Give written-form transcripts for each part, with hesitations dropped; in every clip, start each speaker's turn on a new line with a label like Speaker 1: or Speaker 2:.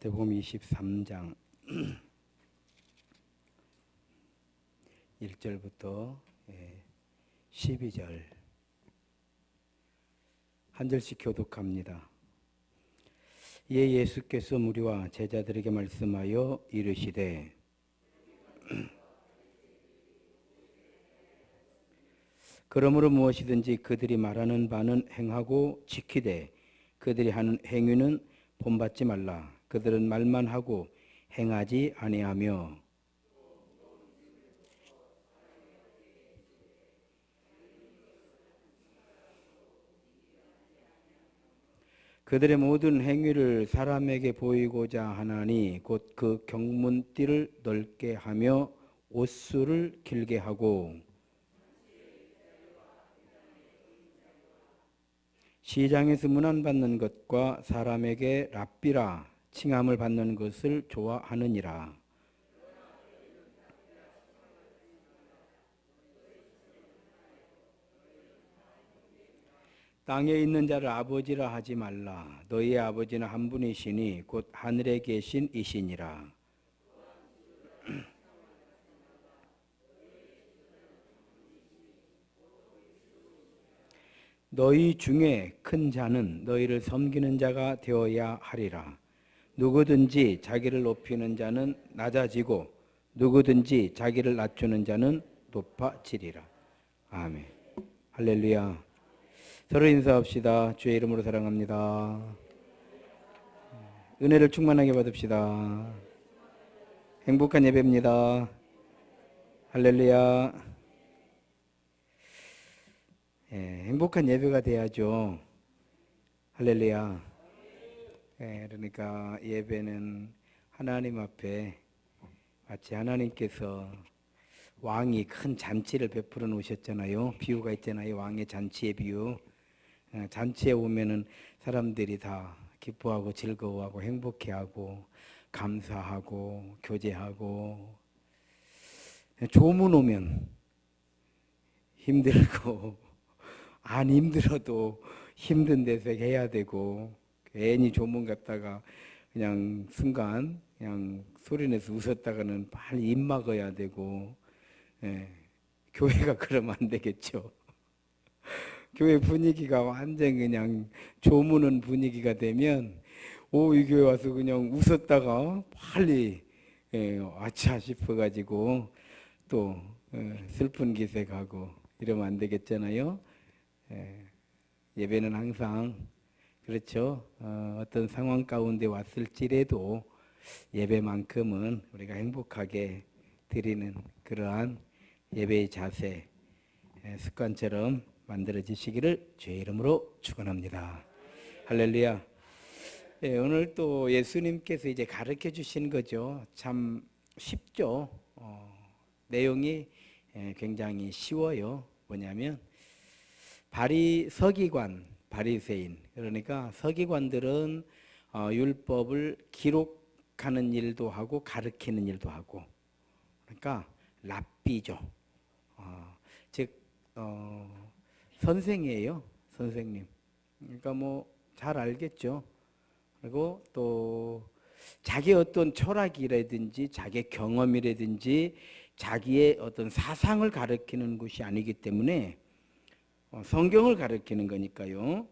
Speaker 1: 마태복음 23장 1절부터 12절 한 절씩 교독합니다. 이에 예수께서 무리와 제자들에게 말씀하여 이르시되 그러므로 무엇이든지 그들이 말하는 바는 행하고 지키되 그들이 하는 행위는 본받지 말라. 그들은 말만 하고 행하지 아니하며 그들의 모든 행위를 사람에게 보이고자 하나니 곧 그 경문띠를 넓게 하며 옷수를 길게 하고 시장에서 문안받는 것과 사람에게 랍비라 칭함을 받는 것을 좋아하느니라. 땅에 있는 자를 아버지라 하지 말라. 너희의 아버지는 한 분이시니 곧 하늘에 계신 이시니라. 너희 중에 큰 자는 너희를 섬기는 자가 되어야 하리라. 누구든지 자기를 높이는 자는 낮아지고 누구든지 자기를 낮추는 자는 높아지리라. 아멘. 할렐루야. 서로 인사합시다. 주의 이름으로 사랑합니다. 은혜를 충만하게 받읍시다. 행복한 예배입니다. 할렐루야. 행복한 예배가 돼야죠. 할렐루야. 그러니까 예배는 하나님 앞에 마치 하나님께서 왕이 큰 잔치를 베풀어 놓으셨잖아요. 비유가 있잖아요. 왕의 잔치의 비유. 잔치에 오면은 사람들이 다 기뻐하고 즐거워하고 행복해하고 감사하고 교제하고, 조문 오면 힘들고 안 힘들어도 힘든 데서 해야 되고, 괜히 조문 갔다가 그냥 순간 그냥 소리내서 웃었다가는 빨리 입 막아야 되고, 교회가 그러면 안 되겠죠. 교회 분위기가 완전 그냥 조무는 분위기가 되면 이 교회 와서 그냥 웃었다가 빨리 아차 싶어가지고 또 슬픈 기세 가고 이러면 안 되겠잖아요. 예배는 항상 그렇죠. 어떤 상황 가운데 왔을지라도 예배만큼은 우리가 행복하게 드리는 그러한 예배의 자세, 습관처럼 만들어지시기를 주의 이름으로 축원합니다. 할렐루야. 오늘 또 예수님께서 이제 가르쳐 주신 거죠. 참 쉽죠. 내용이 굉장히 쉬워요. 뭐냐면 서기관, 바리새인, 그러니까 서기관들은 율법을 기록하는 일도 하고 가르치는 일도 하고, 그러니까 랍비죠. 즉 선생이에요. 선생님. 그러니까 뭐 잘 알겠죠. 그리고 또 자기의 어떤 철학이라든지 자기의 경험이라든지 자기의 어떤 사상을 가르치는 것이 아니기 때문에 성경을 가르치는 거니까요.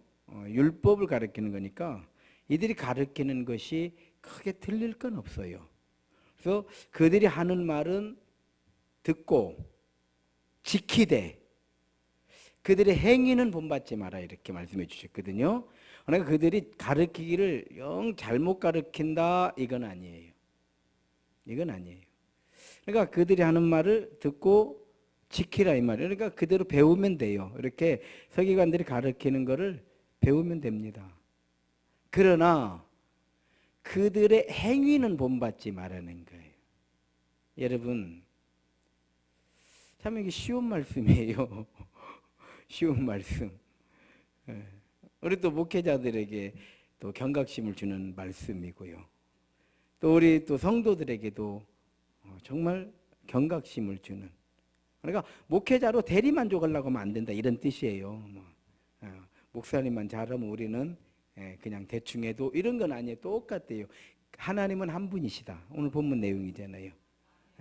Speaker 1: 율법을 가르치는 거니까 이들이 가르치는 것이 크게 틀릴 건 없어요. 그래서 그들이 하는 말은 듣고 지키되 그들의 행위는 본받지 마라, 이렇게 말씀해 주셨거든요. 그러니까 그들이 가르치기를 영 잘못 가르친다, 이건 아니에요. 이건 아니에요. 그러니까 그들이 하는 말을 듣고 지키라, 이 말이에요. 그러니까 그대로 배우면 돼요. 이렇게 서기관들이 가르치는 거를 배우면 됩니다. 그러나 그들의 행위는 본받지 말라는 거예요. 여러분, 참 이게 쉬운 말씀이에요. 쉬운 말씀. 우리 또 목회자들에게 또 경각심을 주는 말씀이고요. 또 우리 또 성도들에게도 정말 경각심을 주는. 그러니까 목회자로 대리만족하려고 하면 안 된다, 이런 뜻이에요. 목사님만 잘하면 우리는 그냥 대충 해도 이런 건 아니에요. 똑같아요. 하나님은 한 분이시다. 오늘 본문 내용이잖아요.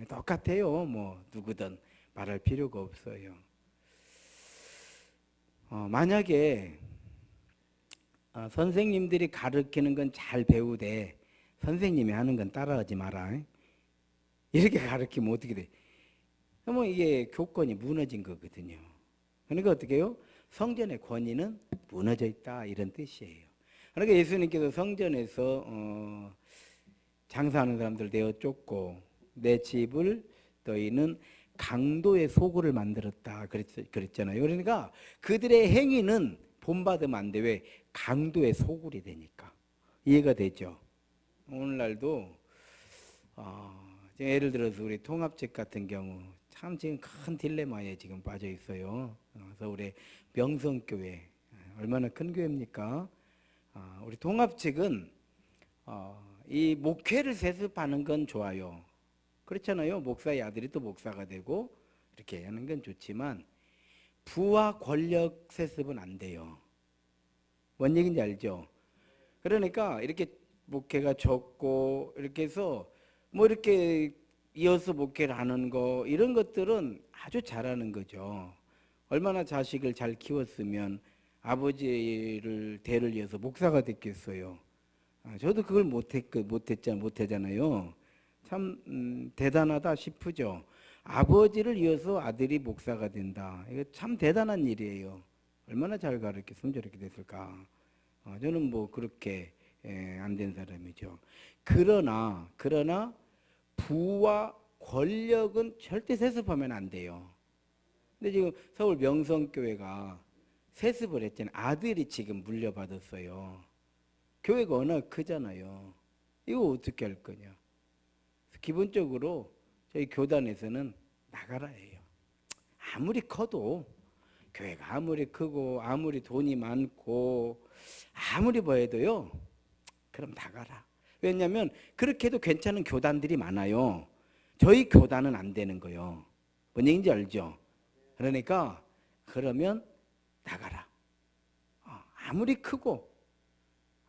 Speaker 1: 똑같아요. 뭐 누구든 말할 필요가 없어요. 만약에 선생님들이 가르치는 건 잘 배우되 선생님이 하는 건 따라하지 마라. 이렇게 가르치면 어떻게 돼? 뭐 이게 교권이 무너진 거거든요. 그러니까 어떻게 해요? 성전의 권위는 무너져 있다 이런 뜻이에요. 그러니까 예수님께서 성전에서 장사하는 사람들 내어 쫓고 내 집을 너희는 강도의 소굴을 만들었다 그랬잖아요. 그러니까 그들의 행위는 본받으면 안 돼. 왜? 강도의 소굴이 되니까. 이해가 되죠? 오늘날도 예를 들어서 우리 통합책 같은 경우 참 지금 큰 딜레마에 지금 빠져 있어요. 서울의 명성교회 얼마나 큰 교회입니까? 우리 통합책은 이 목회를 세습하는 건 좋아요. 그렇잖아요. 목사의 아들이 또 목사가 되고 이렇게 하는 건 좋지만 부와 권력 세습은 안 돼요. 뭔 얘기인지 알죠? 그러니까 이렇게 목회가 적고 이렇게 해서 뭐 이렇게 이어서 목회를 하는 거 이런 것들은 아주 잘하는 거죠. 얼마나 자식을 잘 키웠으면 아버지를 대를 이어서 목사가 됐겠어요. 저도 그걸 못했잖아요. 참 대단하다 싶으죠. 아버지를 이어서 아들이 목사가 된다. 이거 참 대단한 일이에요. 얼마나 잘 가르쳤으면 저렇게 됐을까. 저는 뭐 그렇게 안 된 사람이죠. 그러나 부와 권력은 절대 세습하면 안 돼요. 근데 지금 서울 명성교회가 세습을 했잖아요. 아들이 지금 물려받았어요. 교회가 워낙 크잖아요. 이거 어떻게 할 거냐. 기본적으로 저희 교단에서는 나가라예요. 아무리 커도 교회가 아무리 크고 아무리 돈이 많고 아무리 뭐 해도요. 그럼 나가라. 왜냐하면 그렇게 해도 괜찮은 교단들이 많아요. 저희 교단은 안 되는 거예요. 뭔 얘기인지 알죠? 그러니까 그러면 나가라. 아무리 크고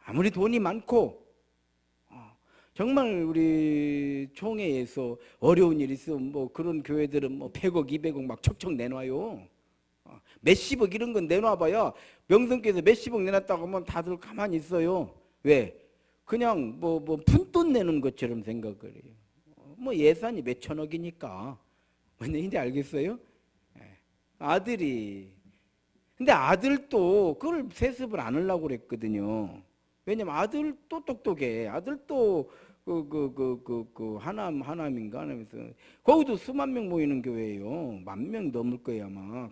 Speaker 1: 아무리 돈이 많고 정말 우리 총회에서 어려운 일 있으면 뭐 그런 교회들은 뭐 100억, 200억 막 척척 내놔요. 몇십억 이런 건 내놔봐야 명성교회에서 몇십억 내놨다고 하면 다들 가만히 있어요. 왜? 그냥 뭐 푼돈 내는 것처럼 생각을 해요. 뭐 예산이 몇천억이니까. 뭔 얘기인지 알겠어요? 아들이. 근데 아들도 그걸 세습을 안 하려고 그랬거든요. 왜냐면 아들도 똑똑해. 아들도 하남인가 하면서 거기도 수만 명 모이는 교회예요. 10,000명 넘을 거예요 아마.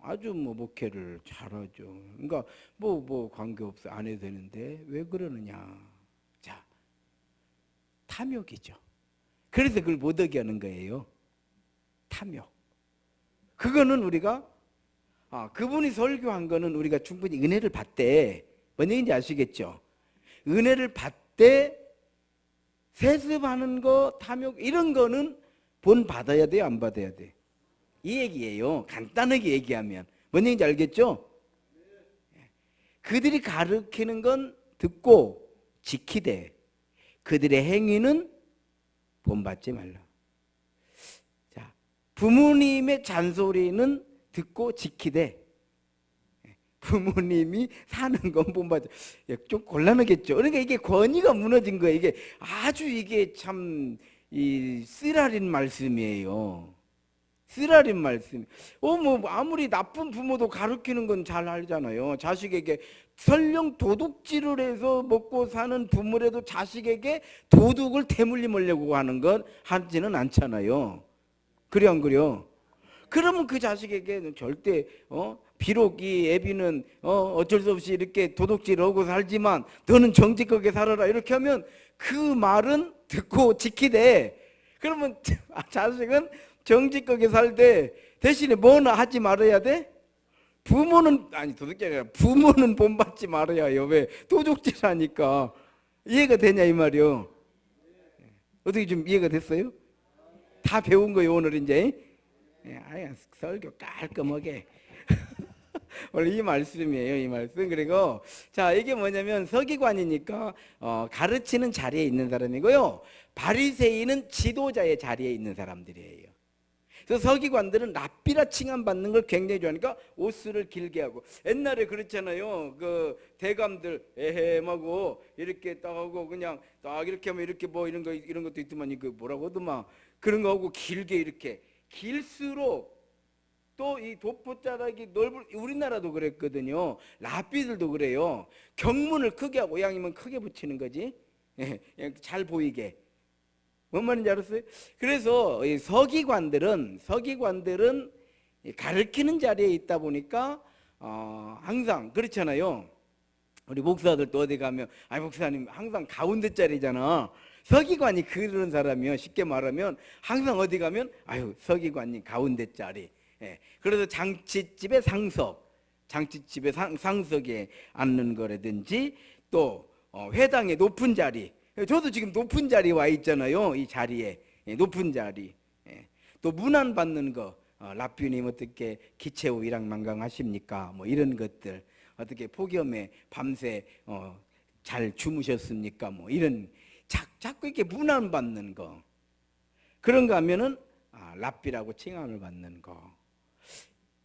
Speaker 1: 아주 뭐 목회를 잘하죠. 그러니까 뭐 관계 없어 안 해도 되는데 왜 그러느냐. 자, 탐욕이죠. 그래서 그걸 못 하게 하는 거예요. 탐욕. 그거는 우리가 그분이 설교한 거는 우리가 충분히 은혜를 받대. 뭔 얘기인지 아시겠죠? 은혜를 받되 세습하는 거, 탐욕 이런 거는 본 받아야 돼요? 안 받아야 돼? 이 얘기예요. 간단하게 얘기하면. 뭔 얘기인지 알겠죠? 그들이 가르치는 건 듣고 지키되 그들의 행위는 본받지 말라. 자, 부모님의 잔소리는 듣고 지키되 부모님이 사는 건 본받아. 좀 곤란하겠죠. 그러니까 이게 권위가 무너진 거예요. 이게 아주 이게 참 쓰라린 말씀이에요. 쓰라린 말씀. 뭐 아무리 나쁜 부모도 가르치는 건 잘 알잖아요. 자식에게 설령 도둑질을 해서 먹고 사는 부모라도 자식에게 도둑을 대물림하려고 하는 건 하지는 않잖아요. 그래 안 그래요? 그러면 그 자식에게는 절대 비록 이 애비는 어쩔 수 없이 이렇게 도둑질하고 살지만 너는 정직하게 살아라 이렇게 하면 그 말은 듣고 지키되 그러면 자식은 정직하게 살되 대신에 뭐나 하지 말아야 돼? 부모는 도둑질이 아니라 부모는 본받지 말아야 해요. 왜? 도둑질 하니까. 이해가 되냐 이 말이요. 어떻게 좀 이해가 됐어요? 다 배운 거예요 오늘 이제. 설교 깔끔하게. 원래 이 말씀이에요, 이 말씀. 그리고 자, 이게 뭐냐면 서기관이니까 가르치는 자리에 있는 사람이고요. 바리새인은 지도자의 자리에 있는 사람들이에요. 그래서 서기관들은 랍비라 칭함받는 걸 굉장히 좋아하니까 옷을 길게 하고, 옛날에 그렇잖아요. 그 대감들 에헴하고 이렇게 딱 하고 그냥 딱 이렇게 하면 이렇게 뭐 이런 것도 있더만, 그 뭐라고 하더만, 그런 거 하고 길게 이렇게 길수록 또 이 돋보자락이 넓을, 우리나라도 그랬거든요. 랍비들도 그래요. 경문을 크게 하고, 양이면 크게 붙이는 거지. 잘 보이게. 뭔 말인지 알았어요? 그래서 이 서기관들은 가르치는 자리에 있다 보니까 항상 그렇잖아요. 우리 목사들도 어디 가면, 아니 목사님 항상 가운데 자리잖아. 서기관이 그런 사람이요. 쉽게 말하면 항상 어디 가면 아유 서기관님 가운데 자리. 예. 그래서 장치집의 상석, 장치집의 상석에 앉는 거라든지, 또 회당의 높은 자리. 저도 지금 높은 자리에 와 있잖아요. 이 자리에, 높은 자리. 또 문안 받는 거, 랍비님 어떻게 기체후 일랑만강하십니까? 뭐 이런 것들, 어떻게 폭염에 밤새 잘 주무셨습니까? 뭐 이런 자꾸 이렇게 문안 받는 거, 그런 거 하면은 랍비라고 칭함을 받는 거.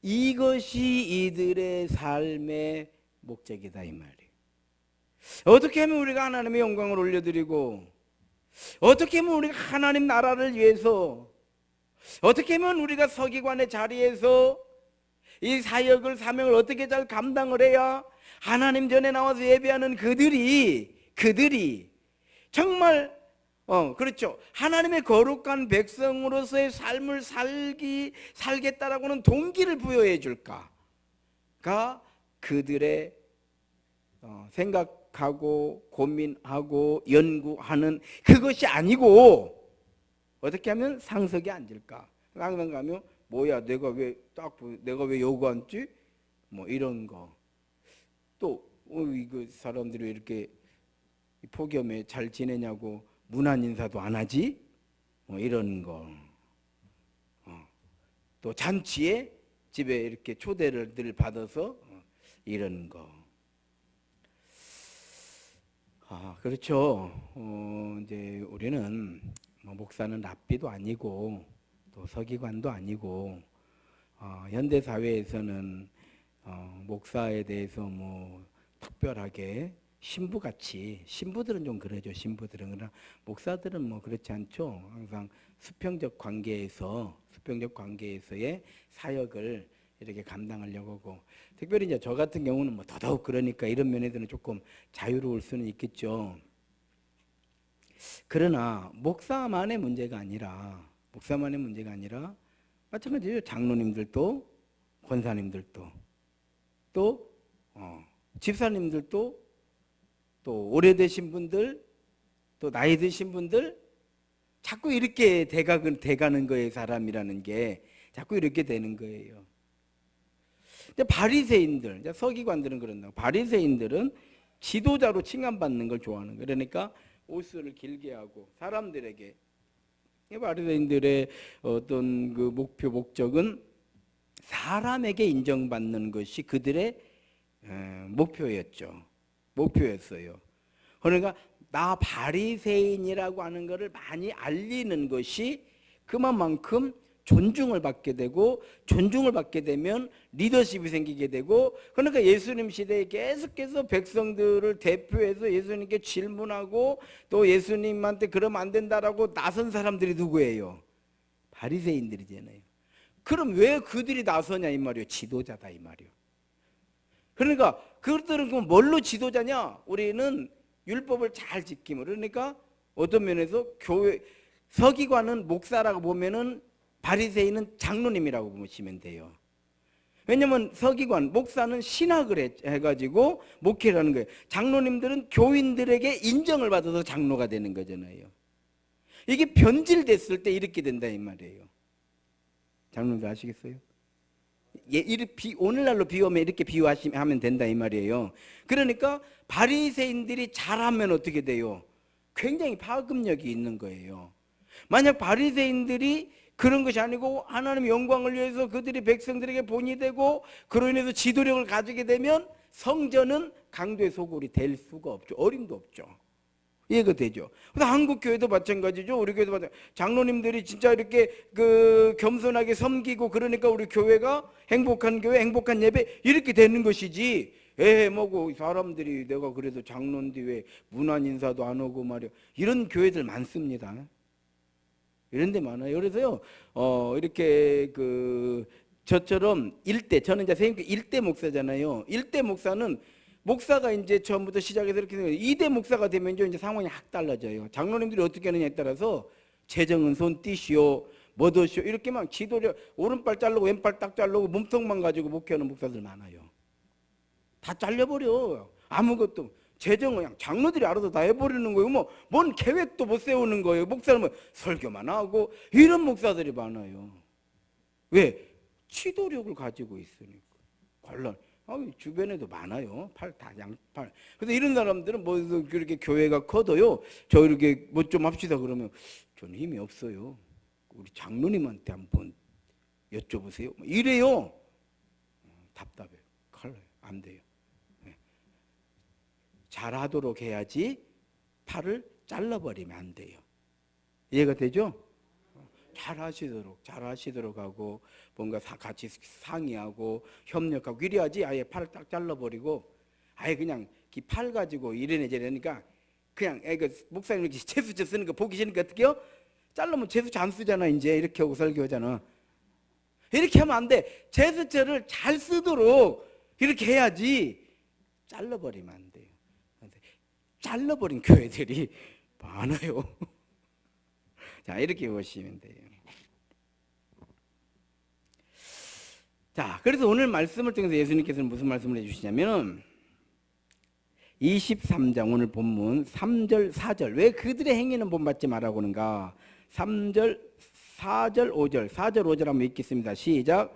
Speaker 1: 이것이 이들의 삶의 목적이다 이 말이에요. 어떻게 하면 우리가 하나님의 영광을 올려드리고, 어떻게 하면 우리가 하나님 나라를 위해서, 어떻게 하면 우리가 서기관의 자리에서 이 사역을, 사명을 어떻게 잘 감당을 해야 하나님 전에 나와서 예배하는 그들이 정말 그렇죠, 하나님의 거룩한 백성으로서의 삶을 살겠다라고는 동기를 부여해 줄까가 그들의 생각하고 고민하고 연구하는 그것이 아니고, 어떻게 하면 상석에 앉을까. 항상 가면 뭐야 내가 왜 여기 앉지? 뭐 이런 거. 또 이거 사람들이 왜 이렇게 폭염에 잘 지내냐고 문안 인사도 안 하지? 뭐 이런 거. 또 잔치에 집에 이렇게 초대를 늘 받아서 이런 거. 그렇죠. 이제 우리는 목사는 랍비도 아니고 또 서기관도 아니고, 현대 사회에서는 목사에 대해서 뭐 특별하게 신부같이, 신부들은 좀 그러죠. 신부들은. 그러나 목사들은 뭐 그렇지 않죠. 항상 수평적 관계에서의 사역을 이렇게 감당하려고 하고, 특별히 이제 저 같은 경우는 뭐 더더욱 그러니까 이런 면에서는 조금 자유로울 수는 있겠죠. 그러나 목사만의 문제가 아니라 마찬가지예요. 장로님들도, 권사님들도, 또 집사님들도, 또 오래되신 분들, 또 나이 드신 분들, 자꾸 이렇게 돼가는 거예요. 사람이라는 게 자꾸 이렇게 되는 거예요. 바리새인들, 서기관들은 그런다고. 바리새인들은 지도자로 칭함받는 걸 좋아하는 거예요. 그러니까 옷을 길게 하고, 사람들에게, 바리새인들의 어떤 그 목적은 사람에게 인정받는 것이 그들의 목표였어요. 그러니까 나 바리새인이라고 하는 것을 많이 알리는 것이 그만큼 존중을 받게 되고, 존중을 받게 되면 리더십이 생기게 되고, 그러니까 예수님 시대에 계속해서 백성들을 대표해서 예수님께 질문하고, 또 예수님한테 그러면 안 된다라고 나선 사람들이 누구예요? 바리새인들이잖아요. 그럼 왜 그들이 나서냐 이 말이에요. 지도자다 이 말이에요. 그러니까 그들은 그럼 뭘로 지도자냐? 우리는 율법을 잘 지킴으로. 그러니까 어떤 면에서 서기관은 목사라고 보면은 바리새인은 장로님이라고 보시면 돼요. 왜냐하면 서기관, 목사는 신학을 해가지고 목회를 하는 거예요. 장로님들은 교인들에게 인정을 받아서 장로가 되는 거잖아요. 이게 변질됐을 때 이렇게 된다 이 말이에요. 장로님들 아시겠어요? 오늘날로 비유하면 이렇게 비유하면 된다 이 말이에요. 그러니까 바리새인들이 잘하면 어떻게 돼요? 굉장히 파급력이 있는 거예요. 만약 바리새인들이 그런 것이 아니고 하나님의 영광을 위해서 그들이 백성들에게 본이 되고 그로 인해서 지도력을 가지게 되면 성전은 강도의 소굴이 될 수가 없죠. 어림도 없죠. 이해가 되죠. 그래서 한국 교회도 마찬가지죠. 우리 교회도 마찬가지. 장로님들이 진짜 이렇게 겸손하게 섬기고 그러니까 우리 교회가 행복한 교회, 행복한 예배 이렇게 되는 것이지. 뭐고 사람들이 내가 그래도 장로인데 왜 문안 인사도 안 오고 말이야. 이런 교회들 많습니다. 이런 데 많아요. 그래서요, 이렇게 저처럼 저는 이제 선생님께 일대 목사잖아요. 일대 목사는 목사가 이제 처음부터 시작해서 이렇게 2대 목사가 되면 이제 상황이 확 달라져요. 장로님들이 어떻게 하느냐에 따라서 재정은 손 띄시오, 뭐더시오 이렇게 막 지도력 오른발 자르고 왼발 딱 자르고 몸통만 가지고 목회하는 목사들 많아요. 다 잘려버려. 아무것도. 재정은 그냥 장로들이 알아서 다 해버리는 거예요. 뭔 계획도 못 세우는 거예요. 목사는 설교만 하고 이런 목사들이 많아요. 왜? 지도력을 가지고 있으니까. 관련. 주변에도 많아요. 양팔. 그래서 이런 사람들은 그렇게 교회가 커도요. 저 이렇게 뭐 좀 합시다 그러면 저는 힘이 없어요. 우리 장로님한테 한번 여쭤보세요. 이래요. 답답해요. 칼라요. 안 돼요. 잘하도록 해야지 팔을 잘라버리면 안 돼요. 이해가 되죠? 잘하시도록 하고 뭔가 같이 상의하고 협력하고 이래야지 아예 팔을 딱 잘라버리고 아예 그냥 팔 가지고 이래내 저래니까 그냥 목사님 이렇게 채수제 쓰는 거 보기 싫으니까 어떻게 해요? 자르면 채수제 안 쓰잖아. 이제 이렇게 하고 설교하잖아. 이렇게 하면 안 돼. 채수제를 잘 쓰도록 이렇게 해야지 잘라버리면 안 돼요. 잘라버린 교회들이 많아요. 자, 이렇게 보시면 돼요. 자, 그래서 오늘 말씀을 통해서 예수님께서는 무슨 말씀을 해주시냐면 23장 오늘 본문 3절 4절 왜 그들의 행위는 본받지 말라고 하는가. 3절 4절 5절 4절 5절 한번 읽겠습니다. 시작.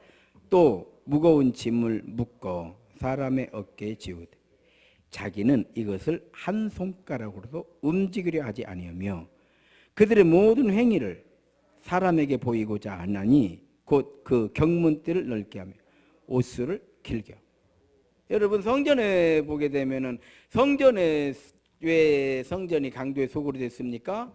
Speaker 1: 또 무거운 짐을 묶어 사람의 어깨에 지우되 자기는 이것을 한 손가락으로도 움직이려 하지 아니하며 그들의 모든 행위를 사람에게 보이고자 하나니 곧 그 경문띠를 넓게 하며 옷수를 길게 하고. 여러분 성전에 보게 되면은 성전에 왜 성전이 강도의 소굴이 됐습니까?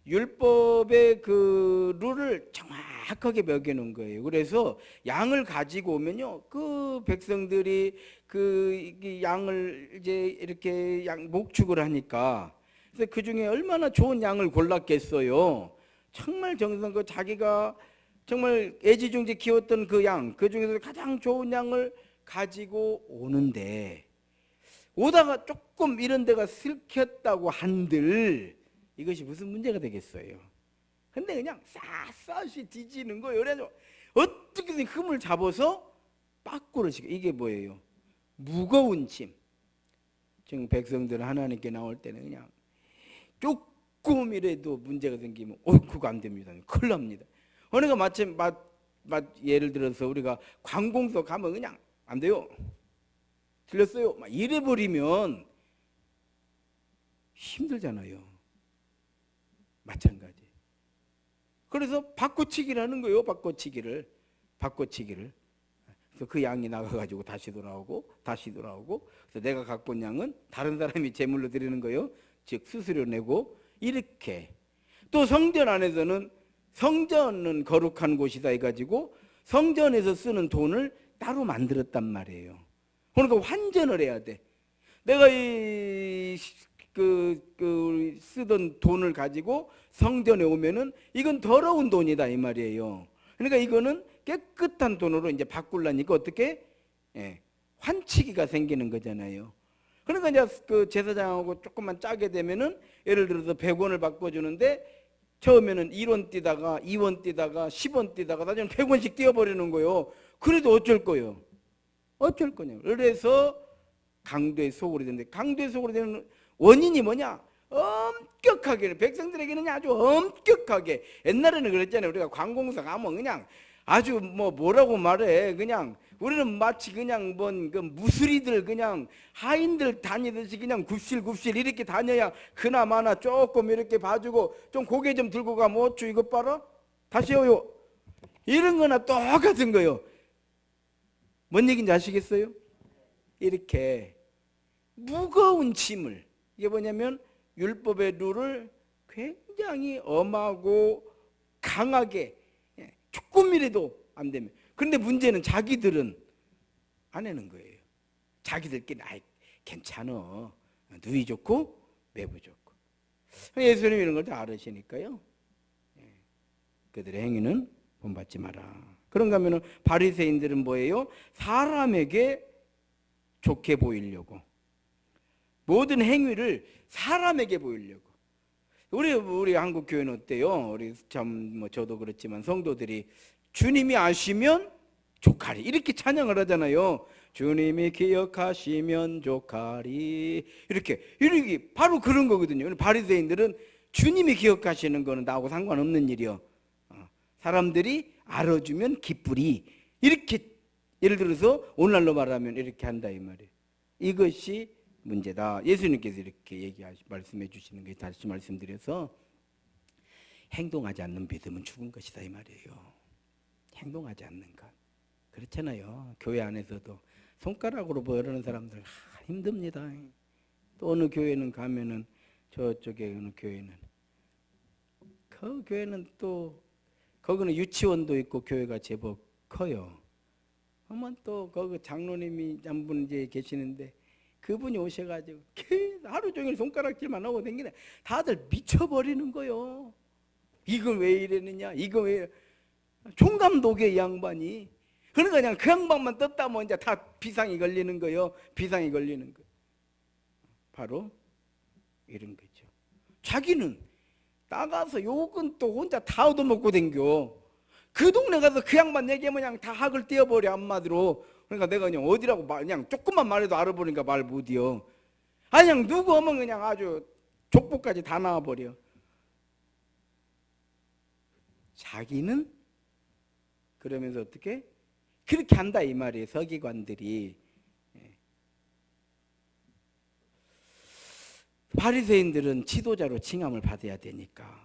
Speaker 1: 율법의 그 룰을 정확하게 먹여놓은 거예요. 그래서 양을 가지고 오면요, 그 백성들이 그 양을 이제 이렇게 목축을 하니까 그래서 그 중에 얼마나 좋은 양을 골랐겠어요. 정말 정성껏 자기가 정말 애지중지 키웠던 그 양, 그 중에서 가장 좋은 양을 가지고 오는데 오다가 조금 이런 데가 슬켰다고 한들 이것이 무슨 문제가 되겠어요. 근데 그냥 샅샅이 뒤지는 거예요. 그래서 어떻게든 흠을 잡아서 빠꾸를 시켜. 이게 뭐예요? 무거운 짐. 지금 백성들은 하나님께 나올 때는 그냥 조금이라도 문제가 생기면 그거 안 됩니다. 큰일 납니다. 어느가 마침 예를 들어서 우리가 관공서 가면 그냥 안 돼요. 틀렸어요. 막 이래버리면 힘들잖아요. 마찬가지. 그래서 바꿔치기를 하는 거예요. 바꿔치기를. 그래서 그 양이 나가가지고 다시 돌아오고 그래서 내가 갖고 온 양은 다른 사람이 제물로 드리는 거예요. 즉 수수료 내고 이렇게. 또 성전 안에서는 성전은 거룩한 곳이다 해가지고 성전에서 쓰는 돈을 따로 만들었단 말이에요. 그러니까 환전을 해야 돼. 내가 쓰던 돈을 가지고 성전에 오면은 이건 더러운 돈이다 이 말이에요. 그러니까 이거는 깨끗한 돈으로 이제 바꾸려니까 어떻게 환치기가 생기는 거잖아요. 그러니까 이제 그 제사장하고 조금만 짜게 되면은 예를 들어서 100원을 바꿔주는데 처음에는 1원 띄다가 2원 띄다가 10원 띄다가 나중에 100원씩 띄어버리는 거예요. 그래도 어쩔 거예요? 어쩔 거냐고. 그래서 강도의 소굴이 되는데 강도의 소굴이 되는 원인이 뭐냐? 엄격하게 백성들에게는 아주 엄격하게. 옛날에는 그랬잖아요. 우리가 관공서 가면 그냥 아주 뭐라고 말해. 그냥 우리는 마치 그냥 그 무술이들 그냥 하인들 다니듯이 그냥 굽실 이렇게 다녀야 그나마나 조금 이렇게 봐주고 좀 고개 좀 들고 가면 어쭈 이것 봐라. 다시 해요. 이런 거나 똑같은 거요. 뭔 얘기인지 아시겠어요? 이렇게 무거운 짐을, 이게 뭐냐면 율법의 룰을 굉장히 엄하고 강하게 조금이라도 안 되면, 그런데 문제는 자기들은 안 하는 거예요. 자기들끼리 아이 괜찮어, 누이 좋고 매부 좋고. 예수님 이런 걸 다 알으시니까요, 그들의 행위는 본받지 마라. 그런가 하면 바리새인들은 뭐예요? 사람에게 좋게 보이려고, 모든 행위를 사람에게 보이려고. 우리 한국 교회는 어때요? 우리 참 뭐 저도 그렇지만 성도들이 주님이 아시면 족하리 이렇게 찬양을 하잖아요. 주님이 기억하시면 족하리, 이렇게 바로 그런 거거든요. 바리새인들은 주님이 기억하시는 거는 나하고 상관없는 일이요, 사람들이 알아주면 기쁘리, 이렇게 예를 들어서 오늘날로 말하면 이렇게 한다 이 말이에요. 이것이 문제다. 예수님께서 이렇게 말씀해 주시는 게, 다시 말씀드려서 행동하지 않는 믿음은 죽은 것이다 이 말이에요. 행동하지 않는 것. 그렇잖아요. 교회 안에서도 손가락으로 보여주는 사람들 힘듭니다. 또 어느 교회는 가면은, 저쪽에 어느 교회는, 그 교회는 또 거기는 유치원도 있고 교회가 제법 커요. 그러면 또 거기 장로님이 한 분 이제 계시는데, 그분이 오셔가지고 하루 종일 손가락질만 하고 다니네. 다들 미쳐버리는 거요. 이건 왜 이러느냐, 이거 왜, 총감독의 이 양반이. 그러니까 그냥 그 양반만 떴다면 이제 다 비상이 걸리는 거요. 비상이 걸리는 거. 바로 이런 거죠. 자기는 나가서 욕은 또 혼자 다 얻어먹고 댕겨. 그 동네 가서 그 양반 얘기하면 그냥 다 학을 떼어버려, 한마디로. 그러니까 내가 그냥 어디라고 그냥 조금만 말해도 알아보니까 말 못이요. 아니 그냥 누구 오면 그냥 아주 족보까지 다 나와버려. 자기는 그러면서 어떻게 그렇게 한다 이 말이에요. 서기관들이. 바리새인들은 지도자로 칭함을 받아야 되니까,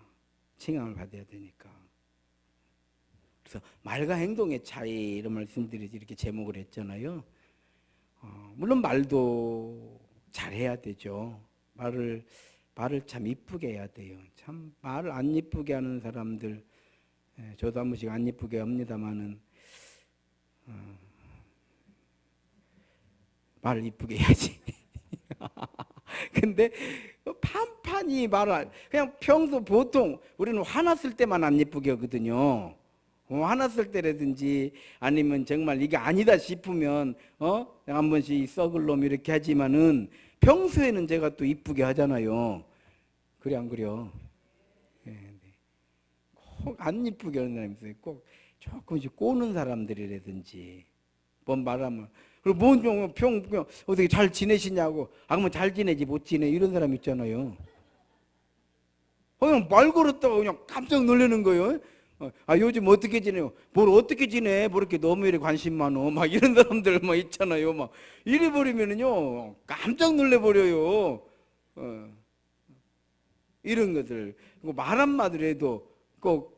Speaker 1: 그래서 말과 행동의 차이, 이런 말씀드리지 이렇게 제목을 했잖아요. 물론 말도 잘해야 되죠. 말을 참 이쁘게 해야 돼요. 참 말을 안 이쁘게 하는 사람들, 저도 한 번씩 안 이쁘게 합니다만은, 말을 이쁘게 해야지. 근데 판판이 그냥 평소 보통 우리는 화났을 때만 안 예쁘게 하거든요. 화났을 때라든지 아니면 정말 이게 아니다 싶으면 한 번씩 썩을 놈 이렇게 하지만은 평소에는 제가 또 이쁘게 하잖아요. 그래 안 그래요? 꼭 안 이쁘게 하는 사람이 있어요. 꼭 조금씩 꼬는 사람들이라든지 뭔 말하면, 그리고 뭔 평 어떻게 잘 지내시냐고, 그러면 잘 지내지 못 지내, 이런 사람 있잖아요. 그냥 말 걸었다가 그냥 깜짝 놀라는 거예요. 요즘 어떻게 지내요? 뭘 어떻게 지내? 뭐 이렇게 너무 이래 관심 많어? 막 이런 사람들 막 있잖아요. 막 이래 버리면은요 깜짝 놀래 버려요. 이런 것들 말 한마디로 해도 꼭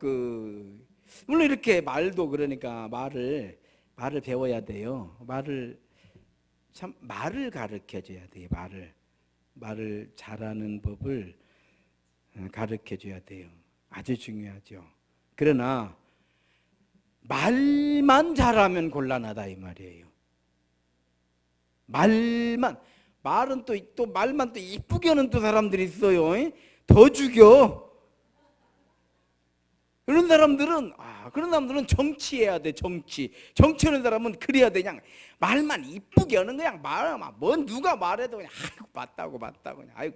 Speaker 1: 물론 이렇게 말도, 그러니까 말을 배워야 돼요. 말을 가르쳐 줘야 돼요. 말을 잘하는 법을 가르쳐 줘야 돼요. 아주 중요하죠. 그러나 말만 잘하면 곤란하다 이 말이에요. 말은 또 말만 또 이쁘게 하는 또 사람들이 있어요. 더 죽여. 그런 사람들은 정치해야 돼. 정치하는 사람은 그래야 돼. 그냥 말만 이쁘게 하는 거야. 뭔 누가 말해도 그냥 맞다고 그냥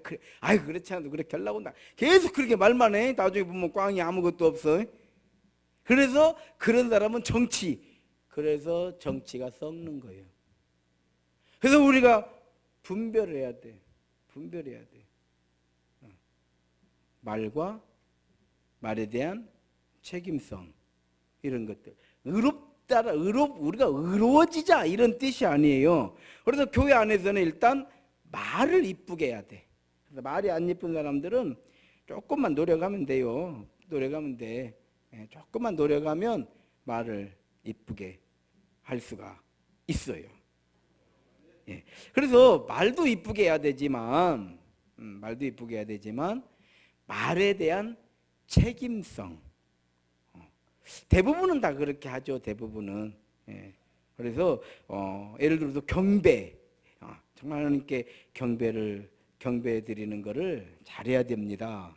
Speaker 1: 그렇지 않아도 그렇게 하려고 한다. 계속 그렇게 말만 해. 나중에 보면 꽝이 아무것도 없어. 그래서 그런 사람은 그래서 정치가 썩는 거예요. 그래서 우리가 분별을 해야 돼. 말과 말에 대한 책임성, 이런 것들. 우리가 의로워지자, 이런 뜻이 아니에요. 그래서 교회 안에서는 일단 말을 이쁘게 해야 돼. 그래서 말이 안 이쁜 사람들은 조금만 노력하면 돼요. 조금만 노력하면 말을 이쁘게 할 수가 있어요. 예. 그래서 말도 이쁘게 해야 되지만 말에 대한 책임성, 대부분은 다 그렇게 하죠. 대부분은. 예. 그래서 예를 들어서 경배, 정말 하나님께 경배 드리는 거를 잘해야 됩니다.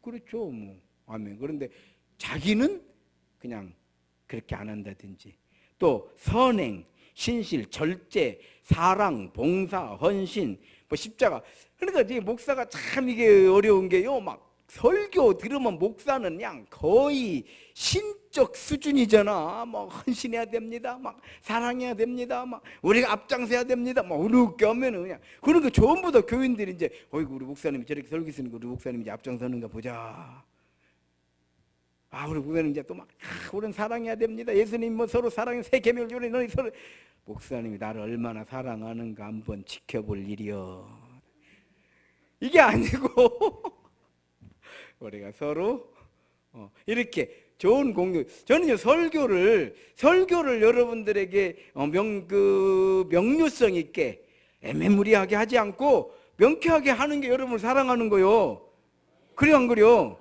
Speaker 1: 그렇죠, 뭐. 아멘. 그런데 자기는 그냥 그렇게 안 한다든지, 또 선행, 신실, 절제, 사랑, 봉사, 헌신, 뭐 십자가. 그러니까 이제 목사가 참 이게 어려운 게요. 막 설교 들으면 목사는 그냥 거의 신적 수준이잖아. 막 헌신해야 됩니다. 막 사랑해야 됩니다. 막 우리가 앞장서야 됩니다. 막 어렵게 하면은 그냥 그런 거 전부 다 교인들이 이제 어이구 우리 목사님이 저렇게 설교 쓰니까 우리 목사님이 이제 앞장서는가 보자. 우리 목사님 이제 또 막 우리는 사랑해야 됩니다. 예수님 뭐 서로 사랑해 새 계명을 주니 너희 서로. 목사님이 나를 얼마나 사랑하는가 한번 지켜볼 일이여. 이게 아니고 우리가 서로 이렇게 좋은 공유. 저는요 설교를 여러분들에게 명료성 있게 애매무리하게 하지 않고 명쾌하게 하는 게 여러분을 사랑하는 거요. 그래 안 그래요?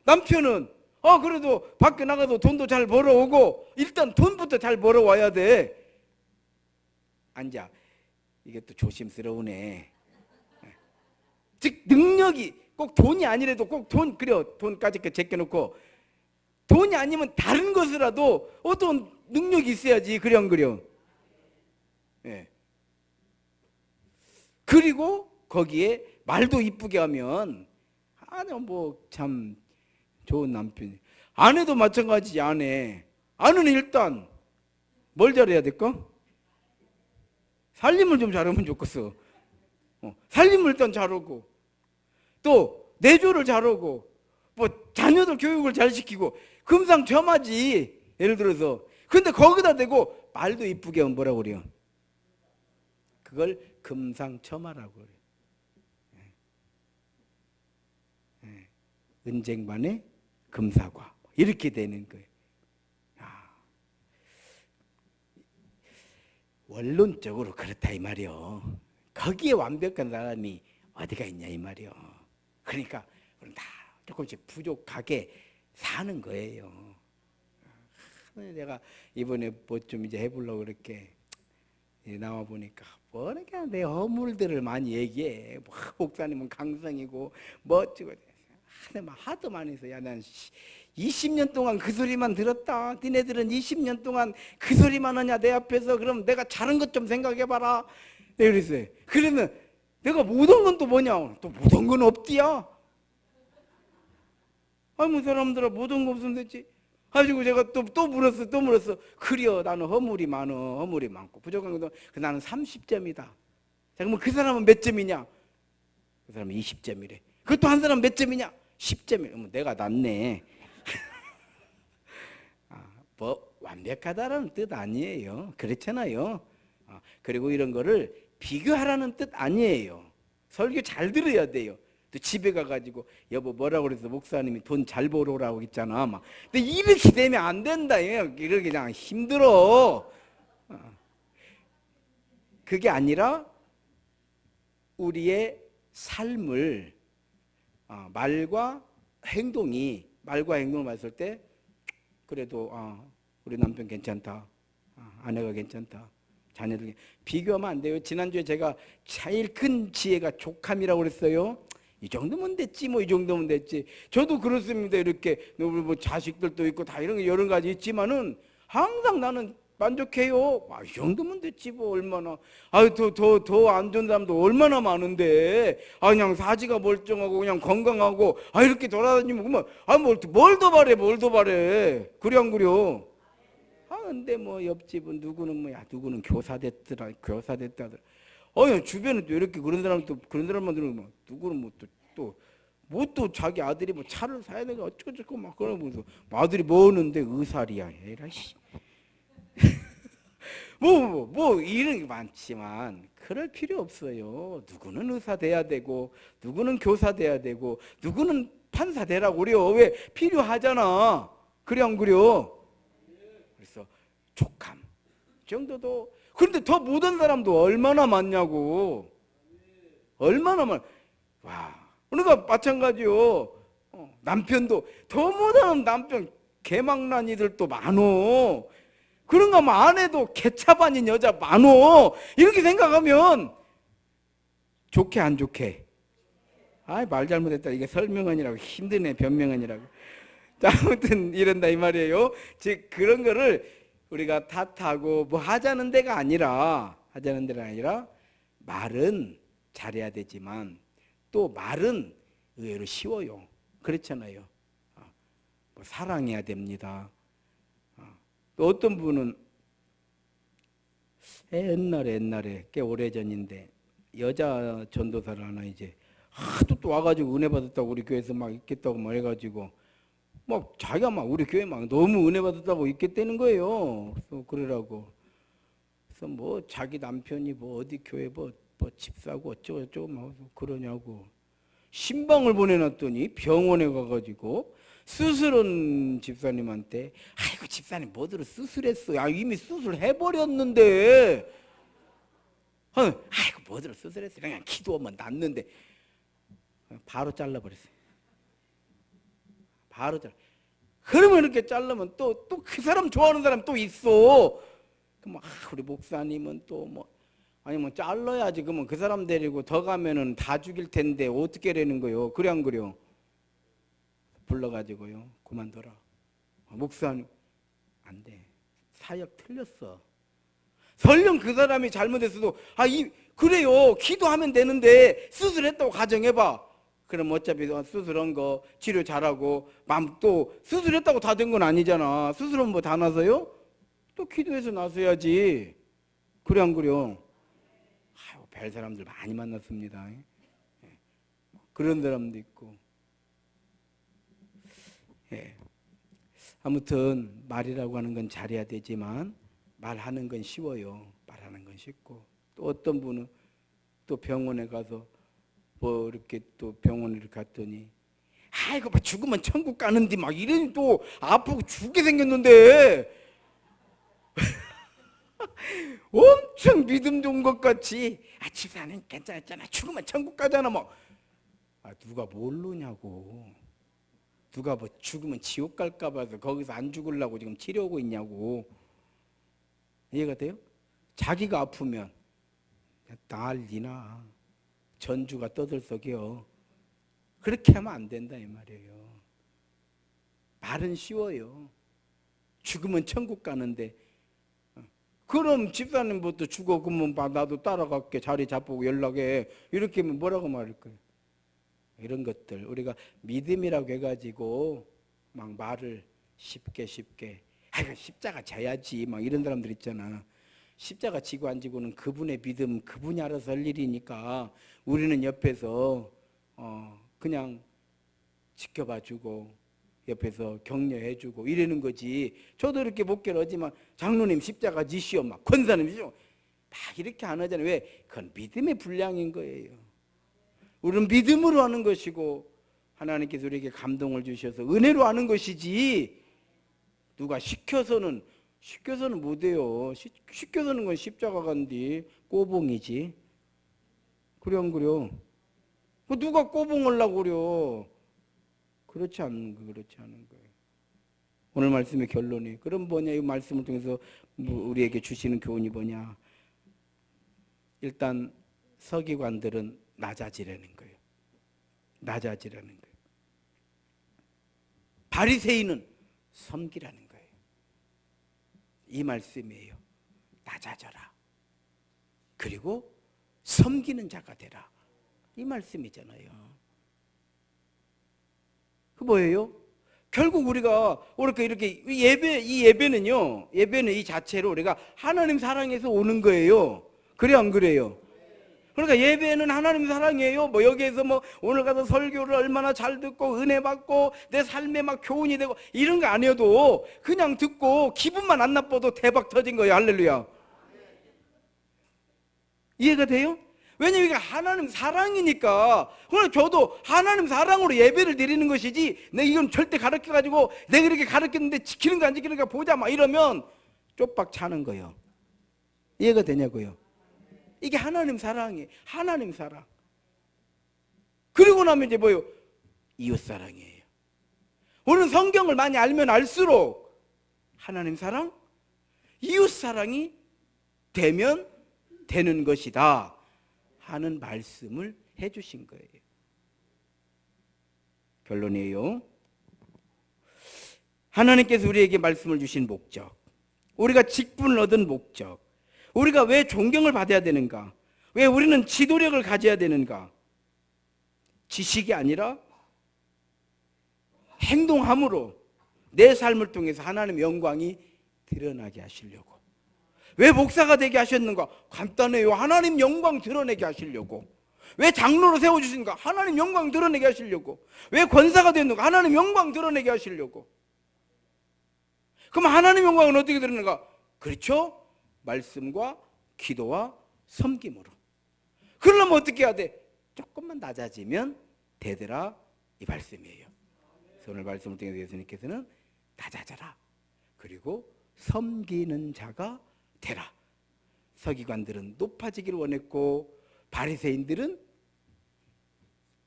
Speaker 1: 남편은 그래도 밖에 나가서 돈도 잘 벌어오고 일단 돈부터 잘 벌어와야 돼. 앉아. 이게 또 조심스러우네. 즉 능력이 꼭 돈이 아니래도 꼭 돈까지 제껴놓고 돈이 아니면 다른 것이라도 어떤 능력이 있어야지. 그래 안 그래요? 예. 그리고 거기에 말도 이쁘게 하면 뭐 참 좋은 남편이. 아내도 마찬가지지. 아내는 일단 뭘 잘해야 될까? 살림을 좀 잘하면 좋겠어. 살림을 일단 잘하고 또 내조를 잘하고 뭐 자녀들 교육을 잘 시키고 금상첨화지. 예를 들어서. 근데 거기다 대고 말도 이쁘게 하면 뭐라고 그래요? 그걸 금상첨화라고 그래요. 은쟁반에 금사과 이렇게 되는 거예요. 원론적으로 그렇다 이 말이요. 거기에 완벽한 사람이 어디가 있냐 이 말이요. 그러니까 다 조금씩 부족하게 사는 거예요. 내가 이번에 뭐 좀 이제 해보려고 그렇게 나와 보니까 뭐니까 내 허물들을 많이 얘기해. 목사님은 강성이고 멋지고 하도 많이 해서 난 20년 동안 그 소리만 들었다. 니네들은 20년 동안 그 소리만 하냐 내 앞에서. 그럼 내가 잘한 것 좀 생각해봐라. 내가 그랬어요. 그러면 내가 못한 건 또 뭐냐? 또 못한 건 없디야. 뭐 사람들아 못한 거 없으면 됐지. 가지고 제가 또 물었어. 그려 나는 허물이 많고 부족한 것도 나는 30점이다. 자, 그러면 그 사람은 몇 점이냐? 그 사람은 20점이래. 그것도 한 사람 몇 점이냐? 10점이래. 내가 낫네. 뭐 완벽하다라는 뜻 아니에요. 그렇잖아요. 그리고 이런 거를 비교하라는 뜻 아니에요. 설교 잘 들어야 돼요. 또 집에 가가지고 여보 뭐라고 그래서 목사님이 돈 잘 벌어오라고 했잖아. 근데 이렇게 되면 안 된다. 이렇게 그냥 힘들어. 그게 아니라 우리의 삶을 말과 행동을 봤을 때 그래도 우리 남편 괜찮다. 아내가 괜찮다. 자녀들 비교하면 안 돼요. 지난주에 제가 제일 큰 지혜가 족함이라고 그랬어요. 이 정도면 됐지 이 정도면 됐지. 저도 그렇습니다. 이렇게 뭐 자식들도 있고 다 이런 게 여러 가지 있지만은 항상 나는 만족해요. 이 정도면 됐지 얼마나. 더 안 좋은 사람도 얼마나 많은데. 그냥 사지가 멀쩡하고 그냥 건강하고 이렇게 돌아다니면 뭘 더 바래. 그래 안 그려? 근데 옆집은 누구는 교사 됐더라. 주변에 또 이렇게 그런 사람만 들으면 누구는 또 자기 아들이 차를 사야 되고 어쩌고 그러면서 아들이 뭐는데 의살이야. 에라씨. 이런 게 많지만 그럴 필요 없어요. 누구는 의사 돼야 되고 누구는 교사 돼야 되고 누구는 판사 되라고 그래요. 왜? 필요하잖아. 그래 안 그래요? 족함 정도도. 그런데 더 못한 사람도 얼마나 많냐고. 얼마나 많. 와. 그러니까 마찬가지요. 남편도 더 못하는 남편 개망난이들도 많어. 그런가 하면 아내도 개차반인 여자 많어. 이렇게 생각하면 좋게 안 좋게? 말 잘못했다. 이게 설명하느라고 힘드네. 변명하느라고. 자, 아무튼 이런다 이 말이에요. 즉 그런 거를 우리가 탓하고 뭐 하자는 데가 아니라 말은 잘해야 되지만 또 말은 의외로 쉬워요. 그렇잖아요. 뭐 사랑해야 됩니다. 또 어떤 분은 옛날에 꽤 오래전인데 여자 전도사를 하나 이제 하도 또 와가지고 은혜 받았다고 우리 교회에서 막 있겠다고 뭐 해가지고 막 자기가 막 우리 교회 막 너무 은혜 받았다고 있겠다는 거예요. 그래서 그러라고. 그래서 뭐 자기 남편이 뭐 어디 교회 뭐 집사고 어쩌고 막 그러냐고. 신방을 보내놨더니 병원에 가가지고 수술한 집사님한테 아이고 집사님 뭐들어 수술했어. 이미 수술해버렸는데. 아이고 뭐들어 수술했어. 그냥 기도하면 낫는데. 바로 잘라버렸어요. 바로 잘라. 그러면 이렇게 자르면 또 그 사람 좋아하는 사람 또 있어. 그럼 우리 목사님은 또 뭐 아니면 잘라야지. 그러면 그 사람 데리고 더 가면은 다 죽일 텐데 어떻게 되는 거요? 그래 안 그래요? 불러가지고요. 그만둬라. 목사님 안 돼. 사역 틀렸어. 설령 그 사람이 잘못했어도 그래요. 기도하면 되는데 수술했다고 가정해봐. 그럼 어차피 수술한 거 치료 잘하고 또 수술했다고 다 된 건 아니잖아. 수술은 뭐 다 나서요? 또 기도해서 나서야지. 그래 안 그래요? 별 사람들 많이 만났습니다. 그런 사람도 있고. 아무튼 말이라고 하는 건 잘해야 되지만 말하는 건 쉬워요. 말하는 건 쉽고. 또 어떤 분은 또 병원에 가서 뭐 이렇게 또 병원을 갔더니 뭐 죽으면 천국 가는데 막 이러니 또 아프고 죽게 생겼는데 엄청 믿음 좋은 것 같이 집사님 괜찮았잖아. 죽으면 천국 가잖아. 막 누가 모르냐고. 누가 뭐 죽으면 지옥 갈까 봐서 거기서 안 죽으려고 지금 치료하고 있냐고. 이해가 돼요? 자기가 아프면 난리나. 전주가 떠들썩이요. 그렇게 하면 안 된다 이 말이에요. 말은 쉬워요. 죽으면 천국 가는데. 그럼 집사님부터 죽어 그러면 나도 따라갈게. 자리 잡고 연락해. 이렇게 하면 뭐라고 말할 거예요? 이런 것들 우리가 믿음이라고 해가지고 막 말을 쉽게 십자가 져야지 막 이런 사람들 있잖아. 십자가 지고 안 지고는 그분의 믿음 그분이 알아서 할 일이니까 우리는 옆에서 그냥 지켜봐주고 옆에서 격려해주고 이러는 거지. 저도 이렇게 목회를 하지만 장로님 십자가 지시오 막 권사님 지시오 막 이렇게 안 하잖아요. 왜? 그건 믿음의 분량인 거예요. 우리는 믿음으로 하는 것이고 하나님께서 우리에게 감동을 주셔서 은혜로 하는 것이지 누가 시켜서는 못해요. 시켜서는 건 십자가 간디 꼬봉이지. 그래 안 그래요? 누가 꼬봉하려고 그래요? 그렇지 않은 거예요. 오늘 말씀의 결론이 그럼 뭐냐? 이 말씀을 통해서 우리에게 주시는 교훈이 뭐냐? 일단 서기관들은 낮아지라는 거예요. 낮아지라는 거예요. 바리새인은 섬기라는 거예요. 이 말씀이에요. 낮아져라. 그리고 섬기는 자가 되라. 이 말씀이잖아요. 그 뭐예요? 결국 우리가 이렇게 이 예배는요. 예배는 이 자체로 우리가 하나님 사랑해서 오는 거예요. 그래 안 그래요? 그러니까 예배는 하나님 사랑이에요. 뭐 여기에서 뭐 오늘 가서 설교를 얼마나 잘 듣고 은혜 받고 내 삶에 막 교훈이 되고 이런 거 아니어도 그냥 듣고 기분만 안 나빠도 대박 터진 거예요. 할렐루야. 이해가 돼요? 왜냐면 이게 하나님 사랑이니까. 그러나 저도 하나님 사랑으로 예배를 드리는 것이지 내가 이건 절대 가르쳐가지고 내가 이렇게 가르쳤는데 지키는 거 안 지키는 거 보자 막 이러면 쪽박 차는 거요. 이해가 되냐고요? 이게 하나님 사랑이에요. 하나님 사랑. 그리고 나면 이제 뭐예요? 이웃 사랑이에요. 우리는 성경을 많이 알면 알수록 하나님 사랑, 이웃 사랑이 되면 되는 것이다 하는 말씀을 해주신 거예요. 결론이에요. 하나님께서 우리에게 말씀을 주신 목적, 우리가 직분을 얻은 목적, 우리가 왜 존경을 받아야 되는가, 왜 우리는 지도력을 가져야 되는가, 지식이 아니라 행동함으로 내 삶을 통해서 하나님의 영광이 드러나게 하시려고. 왜 목사가 되게 하셨는가? 간단해요. 하나님 영광 드러내게 하시려고. 왜 장로로 세워주신가? 하나님 영광 드러내게 하시려고. 왜 권사가 됐는가? 하나님 영광 드러내게 하시려고. 그럼 하나님 영광은 어떻게 드러내는가? 그렇죠? 말씀과 기도와 섬김으로. 그러려면 어떻게 해야 돼? 조금만 낮아지면 되더라, 이 말씀이에요. 그래서 오늘 말씀을 통해서 예수님께서는 낮아져라, 그리고 섬기는 자가 되라. 서기관들은 높아지기를 원했고, 바리새인들은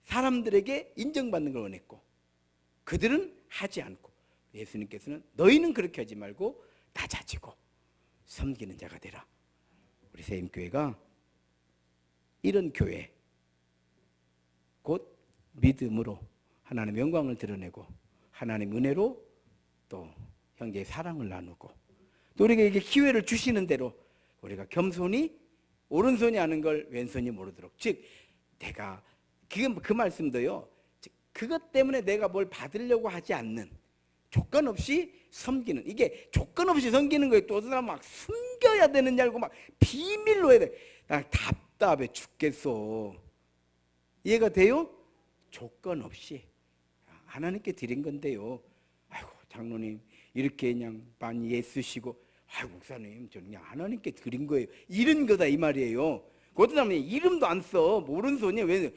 Speaker 1: 사람들에게 인정받는 걸 원했고, 그들은 하지 않고, 예수님께서는 너희는 그렇게 하지 말고 낮아지고 섬기는 자가 되라. 우리 세임교회가 이런 교회, 곧 믿음으로 하나님 영광을 드러내고 하나님 은혜로 또 형제의 사랑을 나누고, 또 우리에게 기회를 주시는 대로 우리가 겸손히 오른손이 아는 걸 왼손이 모르도록, 즉 내가 그 말씀도요, 그것 때문에 내가 뭘 받으려고 하지 않는, 조건 없이 섬기는, 이게 조건 없이 섬기는 거에 또 어떤 사람 막 숨겨야 되는 줄 알고 막 비밀로 해야 돼. 나 답답해 죽겠어. 이해가 돼요? 조건 없이 하나님께 드린 건데요. 아이고 장로님 이렇게 그냥 많이 애쓰시고, 아이고 목사님 저는 그냥 하나님께 드린 거예요, 이런 거다 이 말이에요. 어떤 사람은 이름도 안 써. 오른손이 왜?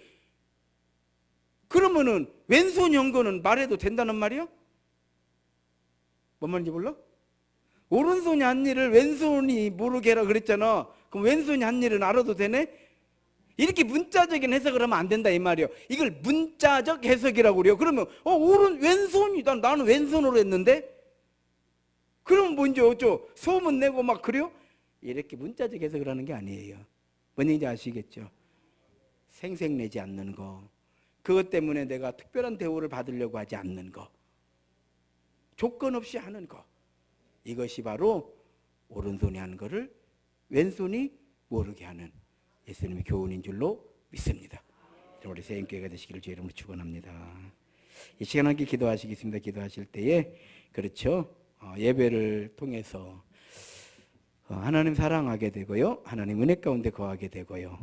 Speaker 1: 그러면은 왼손이 한 거는 말해도 된다는 말이야? 뭔 말인지 몰라? 오른손이 한 일을 왼손이 모르게 해라 그랬잖아. 그럼 왼손이 한 일은 알아도 되네? 이렇게 문자적인 해석을 하면 안 된다 이 말이에요. 이걸 문자적 해석이라고 그래요. 그러면 왼손이다, 나는 왼손으로 했는데? 그럼 뭐 이제 어쩌 소문 내고 막 그래요? 이렇게 문자적 해석을 하는 게 아니에요. 뭔 얘기인지 아시겠죠? 생색내지 않는 거, 그것 때문에 내가 특별한 대우를 받으려고 하지 않는 거, 조건 없이 하는 거, 이것이 바로 오른손이 하는 거를 왼손이 모르게 하는 예수님의 교훈인 줄로 믿습니다. 우리 세임교회가 되시기를 주의 이름으로 축원합니다. 이 시간 함께 기도하시겠습니다. 기도하실 때에 그렇죠, 예배를 통해서 하나님 사랑하게 되고요, 하나님 은혜 가운데 거하게 되고요,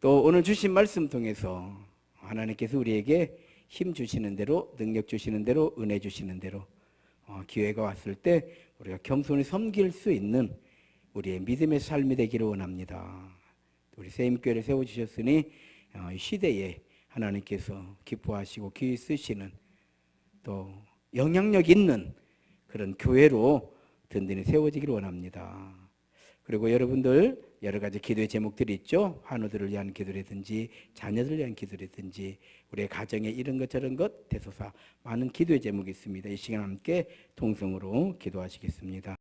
Speaker 1: 또 오늘 주신 말씀 통해서 하나님께서 우리에게 힘 주시는 대로, 능력 주시는 대로, 은혜 주시는 대로 기회가 왔을 때 우리가 겸손히 섬길 수 있는 우리의 믿음의 삶이 되기를 원합니다. 우리 세임교회를 세워주셨으니 이 시대에 하나님께서 기뻐하시고 귀히 쓰시는, 또 영향력 있는 그런 교회로 든든히 세워지기를 원합니다. 그리고 여러분들 여러 가지 기도의 제목들이 있죠. 환우들을 위한 기도라든지 자녀들을 위한 기도라든지 우리의 가정에 이런 것 저런 것 대소사 많은 기도의 제목이 있습니다. 이 시간 함께 통성으로 기도하시겠습니다.